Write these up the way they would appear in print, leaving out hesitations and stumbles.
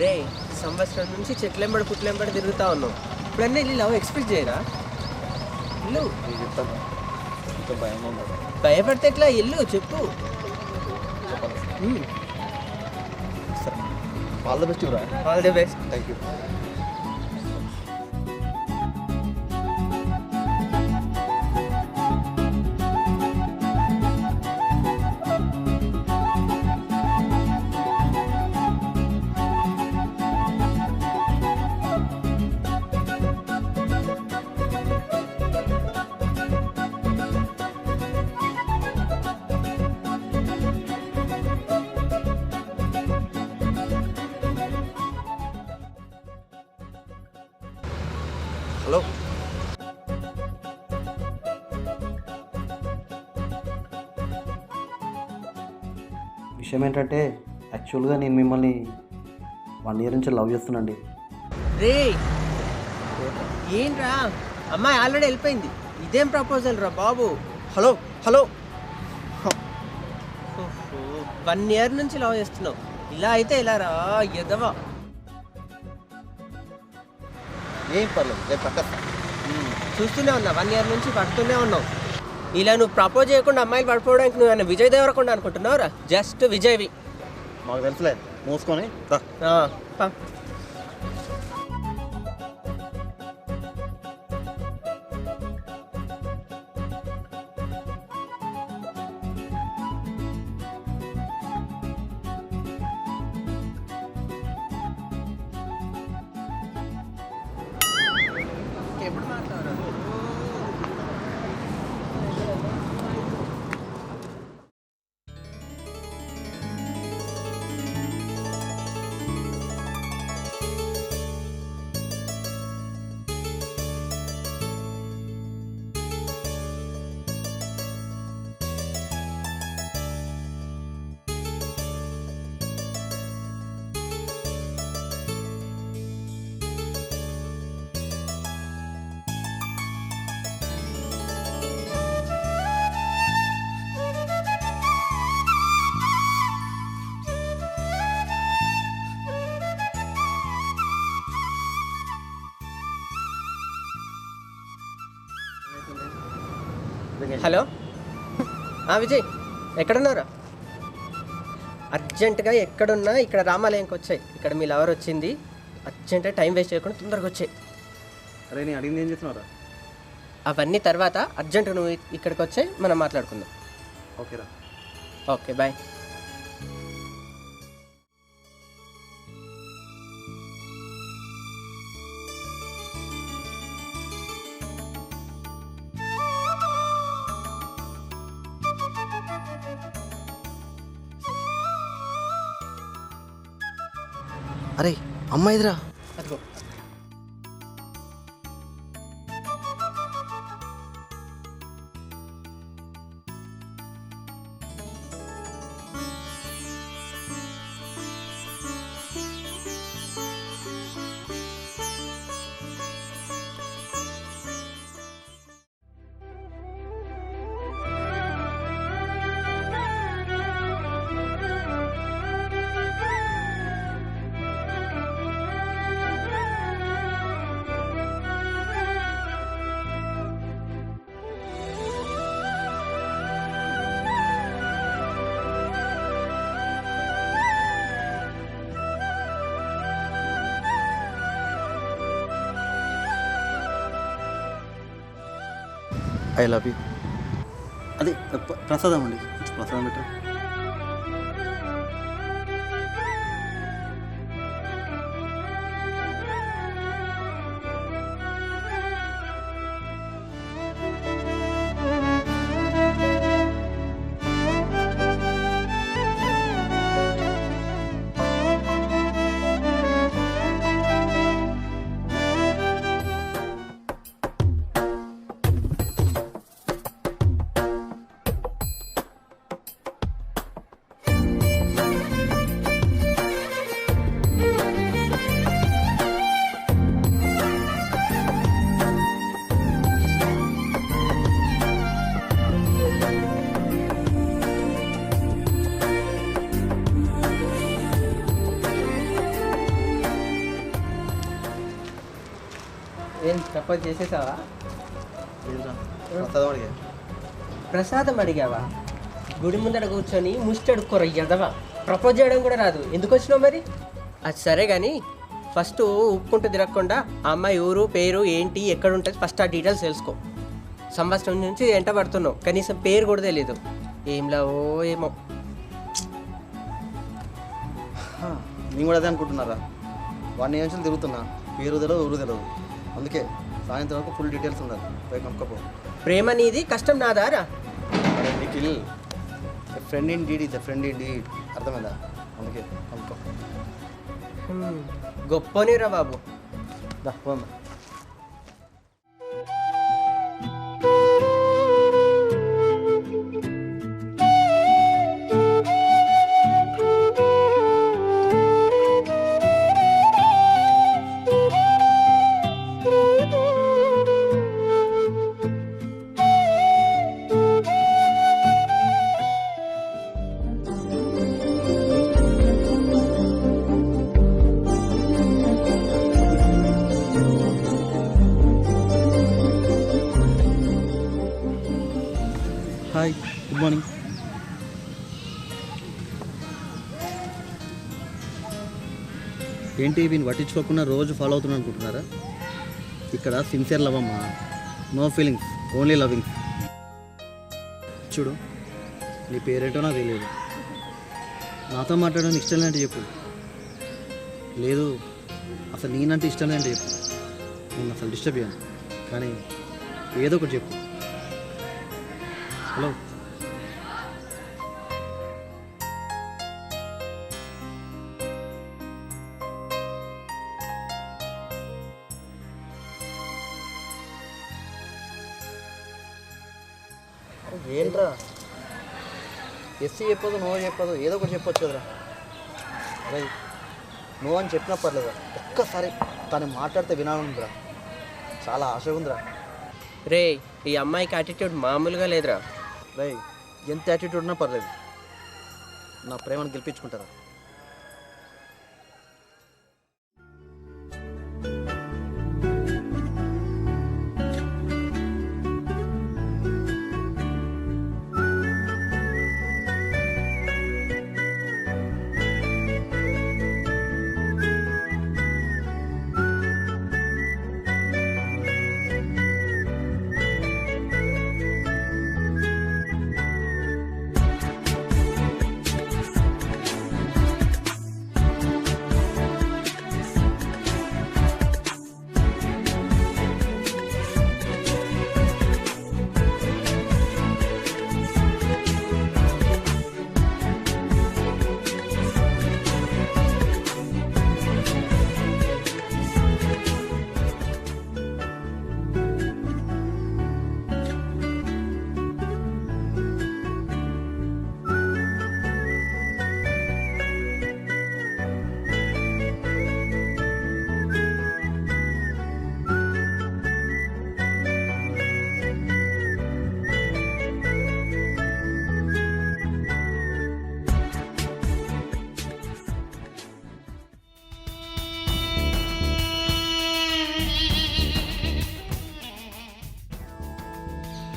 రే సంవత్సరం నుంచి చెట్లెంబడి పుట్లెంబడి తిరుగుతా ఉన్నావు. ఇప్పుడన్నా వెళ్ళి లవ్ ఎక్స్పెక్ట్ చేయరా? ఇల్లు చెప్తాను, ఇంకా భయం ఉంది. భయపడితే ఎట్లా? ఇల్లు చెప్పు. సరే, ఆల్ ద బెస్ట్ రా. All the best. Thank you. Hello, విషయం ఏంటంటే యాక్చువల్గా నేను మిమ్మల్ని 1 year నుంచి లవ్ చేస్తున్నాండి. రే ఏంట్రా, అమ్మాయి ఆల్రెడీ వెళ్ళిపోయింది. ఇదేం ప్రపోజల్ రా బాబు? హలో హలో 1 year నుంచి లవ్ చేస్తున్నావు, ఇలా అయితే ఇలా రా ఎదవా. ఏం పర్లేదు, రేపు పట్టేస్తా. చూస్తూనే ఉన్నా, 1 year నుంచి పడుతూనే ఉన్నావు. ఇలా నువ్వు ప్రపోజ్ చేయకుండా అమ్మాయిలు పడిపోవడానికి నువ్వు ఆయన విజయ్ దేవరకొండ అనుకుంటున్నావురా? జస్ట్ విజయ్వి. మాకు తెలుసులే, మూసుకొని రా. పా. ఎప్పుడు మాట్లాడరు? హలో, విజయ్ ఎక్కడున్నారా? అర్జెంటుగా ఎక్కడున్నా ఇక్కడ రామాలయంకి వచ్చాయి. ఇక్కడ మీ లవర్ వచ్చింది. అర్జెంటుగా టైం వేస్ట్ చేయకుండా తొందరగా వచ్చాయి. అరే, నేను అడిగింది ఏం చేస్తున్నారా? అవన్నీ తర్వాత అర్జెంటుగా నువ్వు ఇక్కడికి వచ్చాయి, మనం మాట్లాడుకుందాం. ఓకేరా. Okay, bye. అరే, అమ్మాయిదిరా. అదిగో. I love you. అదే ప్రసాదం అండి, ప్రసాదం పెట్టరా. ఏం ప్రపోజ్ చేసేసావా? లేదురా, ప్రసాదం అడిగా. ప్రసాదం అడిగావా? గుడి ముందర కూర్చొని ముస్టడు కూర ఎదవా, ప్రపోజ్ చేయడం కూడా రాదు, ఎందుకు వచ్చినావు మరి? అది సరే కానీ ఫస్ట్ ఉప్పుకుంటూ తిరగకుండా ఆ అమ్మాయి ఊరు పేరు ఏంటి ఎక్కడ ఉంటుంది ఫస్ట్ ఆ డీటెయిల్స్ తెలుసుకో. సంవత్సరం నుంచి ఎంట పడుతున్నావు, కనీసం పేరు కూడా తెలియదు. ఏం లావో ఏమో. నేను కూడా అదే అనుకుంటున్నారా. 1 year నుంచి తిరుగుతున్నా, పేరు తెలియదు ఊరు తెలియదు. అందుకే సాయంత్రం వరకు ఫుల్ డీటెయిల్స్ ఉండాలి, పోయి కనుక్కోపో. ప్రేమ నీది, కష్టం నాదారా? అరే Nikhil, friend indeed is the friend indeed, అర్థమైందా? అందుకే కనుక్కో. గొప్పనిరా బాబు. దా పోమ్మా. Hi, good morning. ఏంటి వీని పట్టించుకోకుండా రోజు ఫాలో అవుతున్నాను అనుకుంటున్నారా? ఇక్కడ సిన్సియర్ లవ్ అమ్మా, నో ఫీలింగ్స్, ఓన్లీ లవింగ్. చూడు, నీ పేరేంటో నాకు తెలియదు, నాతో మాట్లాడడానికి ఇష్టం లేదంటే చెప్పు, లేదు అసలు నేనంటే ఇష్టం లేదంటే చెప్పు. నేను అసలు డిస్టర్బ్ చేయను, కానీ ఏదో ఒకటి చెప్పు. హలో, ఏంట్రా ఎస్సీ చెప్పదు, నో చెప్పదు, ఏదో ఒకటి చెప్పొచ్చు కదరా. అరే నో అని చెప్పినా పర్లేదా, ఒక్కసారి తను మాట్లాడితే వినాలనుందిరా, చాలా ఆశగా ఉందిరా. రే, ఈ అమ్మాయికి యాటిట్యూడ్ మామూలుగా లేదురా. రై, ఎంత యాటిట్యూడ్ ఉన్నా పర్లేదు, నా ప్రేమను గెలిపించుకుంటారా?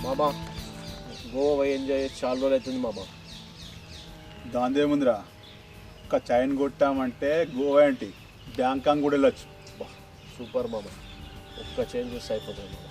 మామా గోవా పోయి ఎంజాయ్ చేసి చాలా రోజులు అవుతుంది మామా. దాందేముందిరా, ఒక చైన్ కొట్టామంటే గోవా ఏంటి బ్యాంకాంగ్ కూడా వెళ్ళొచ్చు. సూపర్ మామ, ఒక్క చేంజ్ చూస్తే అయిపోతుంది మామ.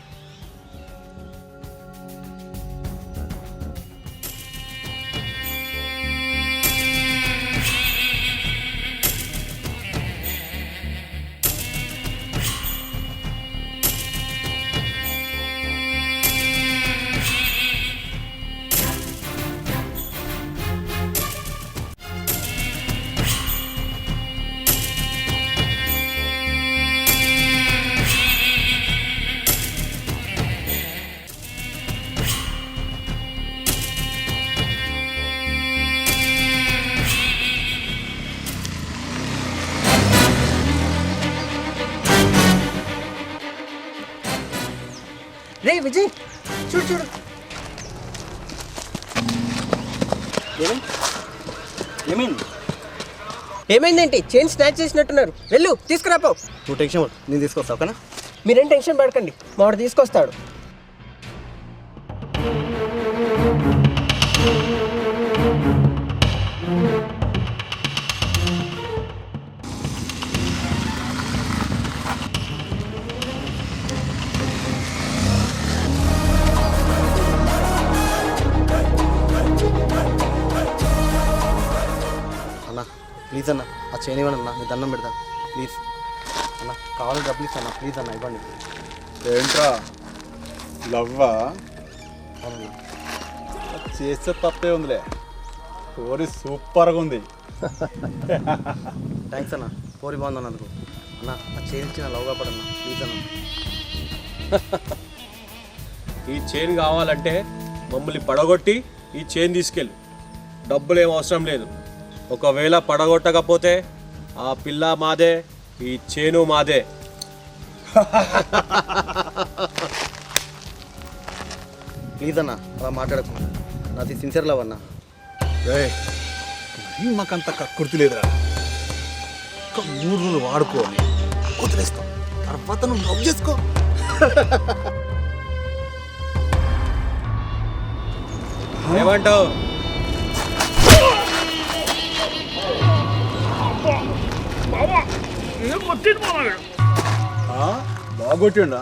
రే విజయ్, చూడు చూడు. ఏమైందేంటి? చైన్ స్నాచ్ చేసినట్టున్నారు, వెళ్ళు తీసుకురాపో. నువ్వు టెన్షన్ పడు, నేను తీసుకొస్తా, ఓకేనా? మీరేం టెన్షన్ పడకండి, మావాడు తీసుకొస్తాడు. అన్న ప్లీజ్ అన్న ఆ చైన్ ఇవ్వండి అన్న, మీ దండం పెడతాను ప్లీజ్ అన్న. కావాలి డబ్బులు ఇస్తాను అన్న, ప్లీజ్ అన్న ఇవ్వండి. ఏంట్రా లవ్వా? అవునన్నా. చేస్తే తప్పే ఉందిలే, కోరి సూపర్గా ఉంది. థ్యాంక్స్ అన్న, కోరి బాగుంది అందుకు. అన్న ఆ చైన్ ఇచ్చిన లవ్ కాపాడన్నా ప్లీజ్ అన్న. ఈ చైన్ కావాలంటే మమ్మల్ని పడగొట్టి ఈ చైన్ తీసుకెళ్ళు, డబ్బులు ఏం అవసరం లేదు. ఒకవేళ పడగొట్టకపోతే ఆ పిల్ల మాదే, ఈ చేను మాదే. ప్లీజ్ అన్న అలా మాట్లాడకు, నాది సిన్సియర్ లవ్ అన్న. మాకంత కక్కుర్తి లేదురా. ఒక 3 రోజులు వాడుకోని వదిలేస్తాం, తర్వాత నువ్వు లవ్ చేసుకో. ఏమంటావు? బాగొట్టిండా?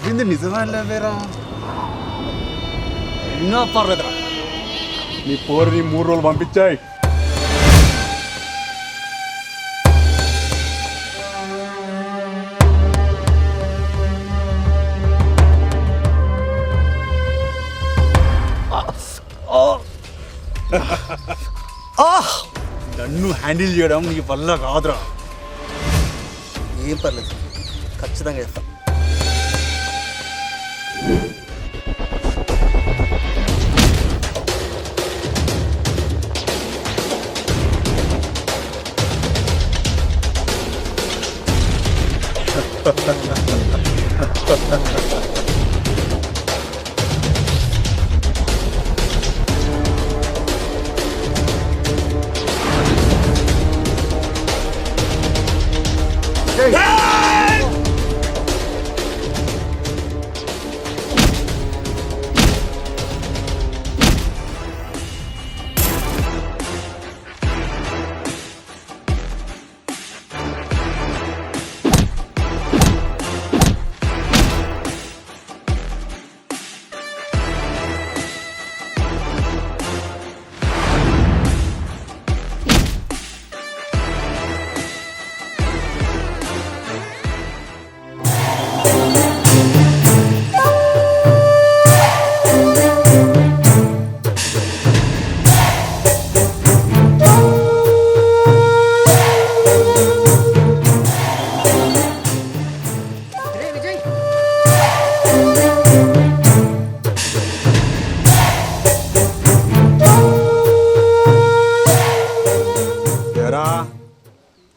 దీన్ని నిజమే లేవేరా, అయినా పర్లేదురా. నీ పోరుని 3 రోజులు పంపించాయి. నన్ను హ్యాండిల్ చేయడం నీ వల్ల కాదురా. ఏం పర్లేదు, ఖచ్చితంగా చేస్తాం.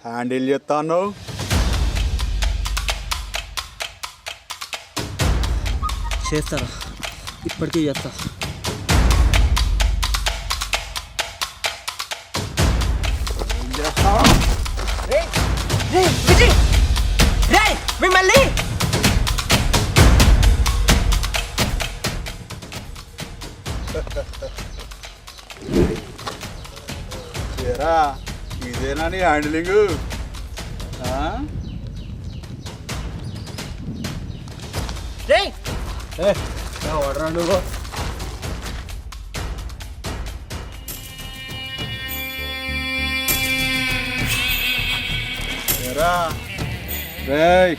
హ్యాండిల్ చేస్తాను. చేస్తారా? ఇప్పటికీ చేస్తా. మిమ్మల్ని ఏరా, ఇదేనా నీ హ్యాండిలింగ్? వడరా నువ్వు. ఏరా రేయ్,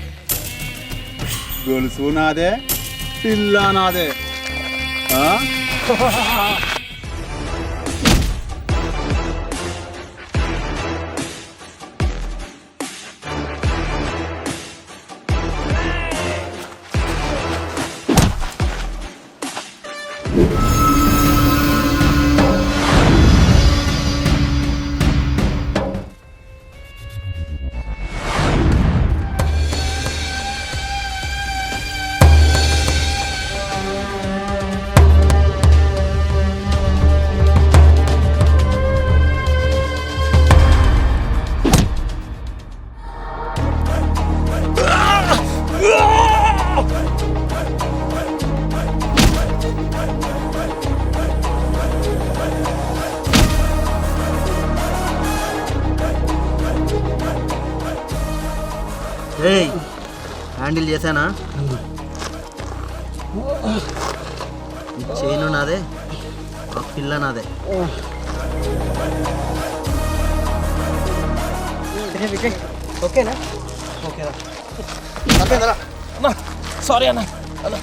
గొలుసు నాదే, పిల్ల నాదే. ఏయ్ హ్యాండిల్ చేశానా? ఈ చైను నాదే, ఆ పిల్ల నాదే. అరే విజయ్ ఓకేనా? ఓకేరా. అన్న సారీ అన్న, అన్న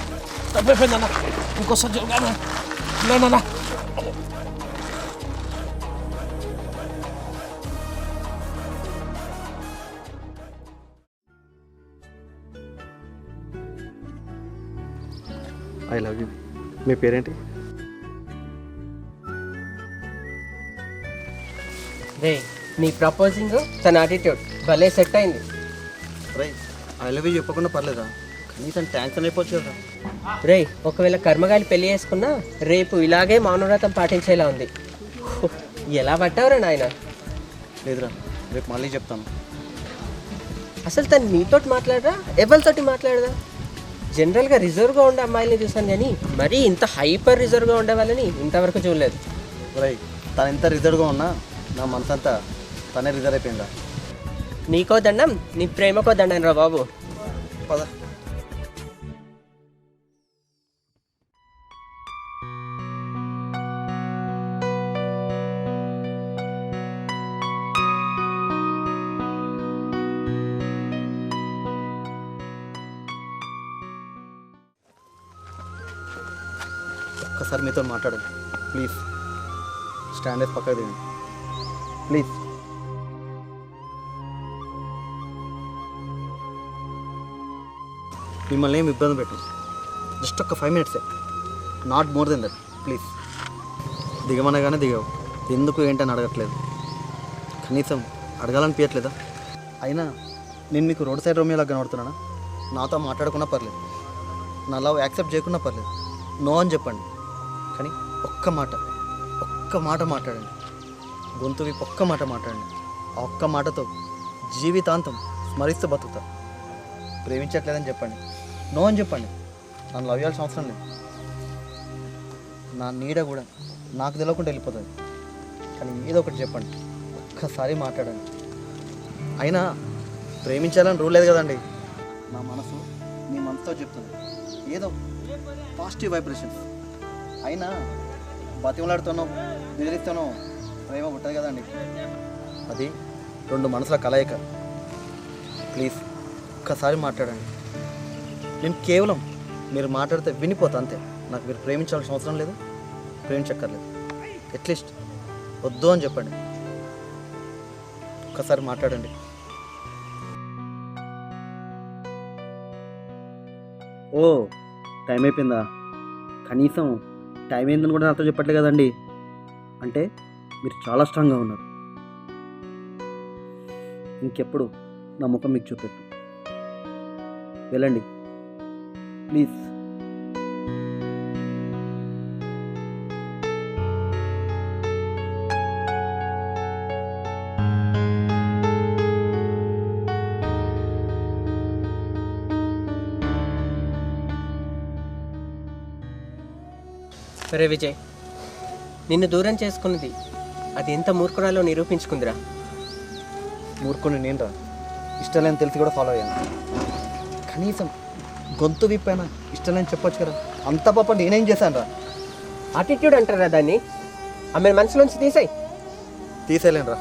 తప్పైపోయింది అన్న, ఇంకోసారి జరగాలి అన్న. I love you. మీ పేరేంటి? రే నీ ప్రపోజింగ్ తన యాటిట్యూడ్ భలే సెట్ అయింది. రై ఐ లవ్ యూ చెప్పకుండా పర్లేదా? కనీసం ట్యాంక్స్ అయిపోవచ్చు కదా. రే ఒకవేళ కర్మగాలి పెళ్లి చేసుకున్నా రేపు ఇలాగే మౌనవ్రతం పాటించేలా ఉంది. ఎలా పట్టావురా నాయన? లేదురా, రేపు మళ్ళీ చెప్తాను. అసలు తను నీతోటి మాట్లాడరా ఎవరితోటి మాట్లాడదా? జనరల్గా రిజర్వ్గా ఉండే అమ్మాయిని చూసాను కానీ మరీ ఇంత హైపర్ రిజర్వ్గా ఉండే వాళ్ళని ఇంతవరకు చూడలేదు. రై తను ఎంత రిజర్వ్గా ఉన్నా నా మనసంతా తనే రిజర్వ్ అయిపోయిందా. నీకో దండం నీ ప్రేమకో దండం రా బాబు. పద. ఒక్కసారి మీతో మాట్లాడండి ప్లీజ్. స్టాండర్స్ పక్కకు దిగండి ప్లీజ్. మిమ్మల్ని ఏమి ఇబ్బంది పెట్టు, జస్ట్ ఒక 5 minutes, not more than that please. దిగమనగానే దిగావు, ఎందుకు ఏంటని అడగట్లేదు, కనీసం అడగాలనిపించట్లేదా? అయినా నేను మీకు రోడ్ సైడ్ రోమియోలా కనబడుతున్నానా? నాతో మాట్లాడకున్నా పర్లేదు, నా లవ్ యాక్సెప్ట్ చేయకున్నా పర్లేదు, నో అని చెప్పండి. కానీ ఒక్క మాట మాట్లాడండి, గొంతు విప్పి ఒక్క మాట మాట్లాడండి. ఆ ఒక్క మాటతో జీవితాంతం స్మరిస్తూ బతుకుతా. ప్రేమించట్లేదని చెప్పండి, నో అని చెప్పండి. నన్ను లవ్ చేయాల్సిన అవసరం లేదు. నా నీడ కూడా నాకు తెలియకుండా వెళ్ళిపోతుంది. కానీ ఏదో ఒకటి చెప్పండి, ఒక్కసారి మాట్లాడండి. అయినా ప్రేమించాలని రూల్ లేదు కదండి. నా మనసు మీ మనసుతో చెప్తుంది, ఏదో పాజిటివ్ వైబ్రేషన్స్. అయినా బతిమలాడుతానో బెదిరిస్తానో ప్రేమ ఉంటుంది కదండి. అది 2 మనసుల కలయిక. ప్లీజ్ ఒక్కసారి మాట్లాడండి. నేను కేవలం మీరు మాట్లాడితే వినిపోతా అంతే. నాకు మీరు ప్రేమించాల్సిన అవసరం లేదు, ప్రేమించక్కర్లేదు. అట్లీస్ట్ వద్దు అని చెప్పండి, ఒక్కసారి మాట్లాడండి. ఓ టైం అయిపోయిందా? కనీసం టైం ఏందని కూడా నాతో చెప్పట్లే కదండి. అంటే మీరు చాలా స్ట్రాంగ్గా ఉన్నారు. ఇంకెప్పుడు నా ముఖం మీకు చూపెట్టు. వెళ్ళండి ప్లీజ్. సరే విజయ్, నిన్ను దూరం చేసుకున్నది అది ఎంత మూర్ఖురాలో నిరూపించుకుందిరా. మూర్ఖుని నేను రా, ఇష్టం లేని తెలిసి కూడా ఫాలో అయ్యాను. కనీసం గొంతు విప్పైనా ఇష్టం లేని చెప్పొచ్చు కదా. అంత పాప నేనేం చేశాను రా? యాటిట్యూడ్ అంటారా దాన్ని? ఆమె మనసు నుంచి తీసేయి. తీసేయలేను రా.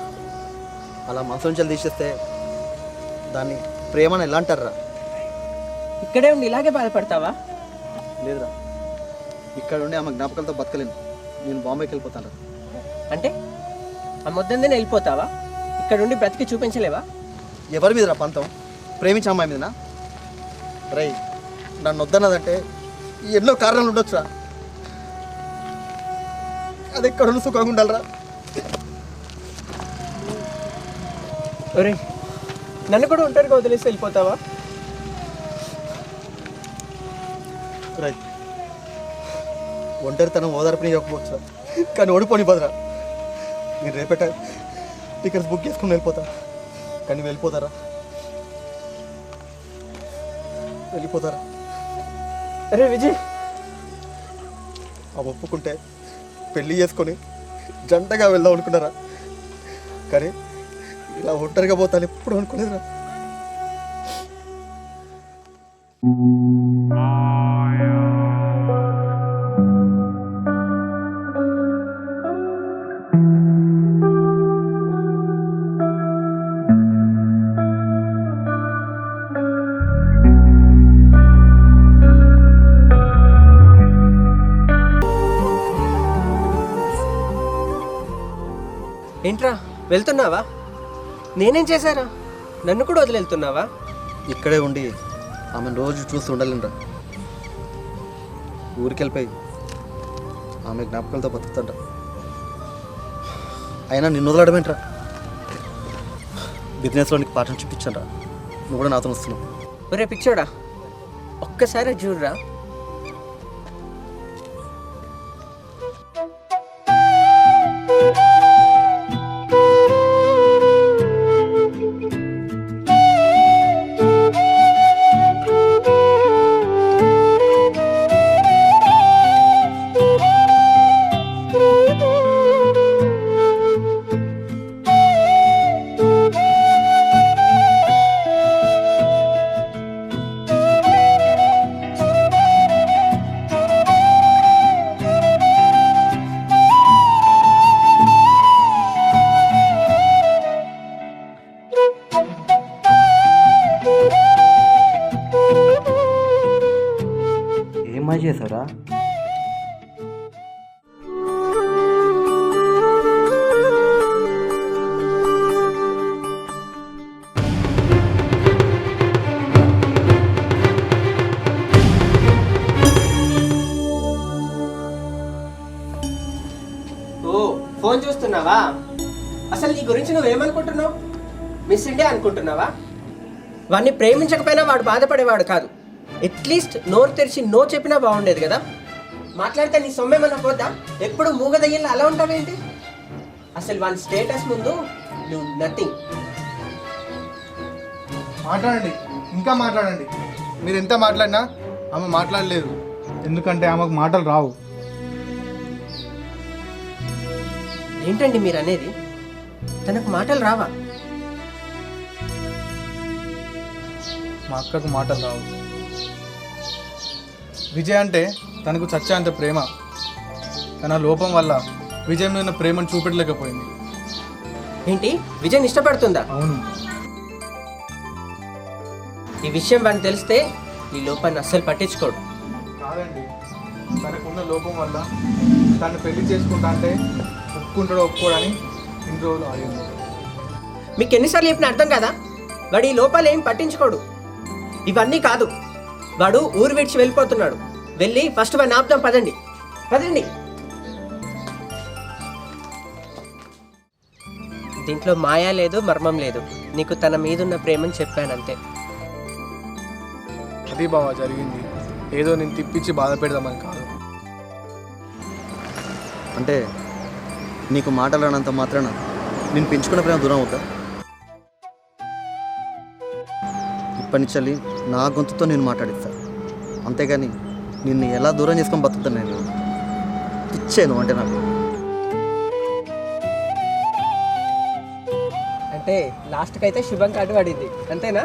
అలా మనసు నుంచి తీసేస్తే దాన్ని ప్రేమను ఎలా అంటారు రా? ఇక్కడే ఉండి ఇలాగే బాధపడతావా? లేదురా, ఇక్కడ ఉండి ఆమె జ్ఞాపకాలతో బతకలేను. నేను బాంబేకి వెళ్ళిపోతాను రా. అంటే ఆ మొద్దందే వెళ్ళిపోతావా? ఇక్కడ ఉండి బ్రతికి చూపించలేవా? ఎవరి మీద రా పంతం? ప్రేమించే అమ్మాయి మీదనా? రై నన్ను వద్దన్నదంటే ఎన్నో కారణాలు ఉండొచ్చురా. అది ఎక్కడ సుఖంగా ఉండాలిరా. ఒరే నన్ను కూడా ఒంటరిగా వదిలేసి వెళ్ళిపోతావా? రై ఒంటరితనం ఓదార్పుని చెప్పవచ్చు, కానీ ఓడిపోని బదరా. నేను రేపేట టికెట్స్ బుక్ చేసుకుని వెళ్ళిపోతా. కానీ వెళ్ళిపోతారా? అరే విజయ్, ఆ ఒప్పుకుంటే పెళ్ళి చేసుకొని జంటగా వెళ్దాం అనుకున్నారా? కానీ ఇలా ఒంటరిగా పోతాను ఎప్పుడు అనుకోలేదురా. ఏంట్రా వెళ్తున్నావా? నేనేం చేశారా? నన్ను కూడా వదిలేళ్తున్నావా? ఇక్కడే ఉండి ఆమెను రోజు చూస్తూ ఉండాలిరా. ఊరికి వెళ్ళిపోయి ఆమె జ్ఞాపకాలతో బతుకుతాంట. అయినా నిన్ను వదలడమేంట్రా? బిజినెస్లో నీకు పార్ట్నర్షిప్ ఇచ్చానరా, నువ్వు కూడా నాతో వస్తున్నావు. ఒరే పిచ్చోడా, ఒక్కసారి చూడరా. ఏమై చేశారా? ఓ ఫోన్ చూస్తున్నావా? అసలు నీ గురించి నువ్వేమనుకుంటున్నావు? మిస్ ఇండియా అనుకుంటున్నావా? వాడిని ప్రేమించకపోయినా వాడు బాధపడేవాడు కాదు. అట్లీస్ట్ నోరు తెరిచి నో చెప్పినా బాగుండేది కదా. మాట్లాడితే నీ సొమ్మేమన్నా పోద్దా? ఎప్పుడు మూగదయ్యేలా అలా ఉంటావేంటి? అసలు వాని స్టేటస్ ముందు నువ్వు నథింగ్. మాట్లాడండి, ఇంకా మాట్లాడండి. మీరు ఎంత మాట్లాడినా ఆమె మాట్లాడలేదు, ఎందుకంటే ఆమెకు మాటలు రావు. ఏంటండి మీరు అనేది? తనకు మాటలు రావా? మా అక్కకు మాటలు రావు. విజయ్ అంటే తనకు చచ్చా అంత ప్రేమ. తన లోపం వల్ల విజయ్ మీద ఉన్న ప్రేమను చూపెట్టలేకపోయింది. ఏంటి, విజయ్ ఇష్టపడుతుందా? అవును, ఈ విషయం వాడిని తెలిస్తే ఈ లోపాన్ని అస్సలు పట్టించుకోడు. కాదండి, తనకున్న లోపం వల్ల తను పెళ్లి చేసుకుంటా అంటే ఒప్పుకుంటాడో ఒప్పుకోడని ఇన్ని రోజులు ఆగింది. మీకు ఎన్నిసార్లు చెప్పిన అర్థం కదా? వాడు ఈ లోపాలు ఏం పట్టించుకోడు. ఇవన్నీ కాదు, వాడు ఊరు విడిచి వెళ్ళిపోతున్నాడు. వెళ్ళి ఫస్ట్ వాడిని ఆపుదాం. పదండి పదండి. దీంట్లో మాయా లేదు, మర్మం లేదు. నీకు తన మీదున్న ప్రేమని చెప్పానంతే. అది బావా జరిగింది. ఏదో నేను తిప్పించి బాధ పెడదామని కాదు. అంటే నీకు మాటలనంత మాత్రాన నేను పెంచుకున్న ప్రేమ దూరం అవుతా? ఇప్పటి నుంచి నా గొంతుతో నేను మాట్లాడిస్తా, అంతేగాని నిన్ను ఎలా దూరం చేసుకొని బతుకుతాను నేను. ఇచ్చాను అంటే నాకు అంటే లాస్ట్కి అయితే శుభం కార్డు పడింది, అంతేనా?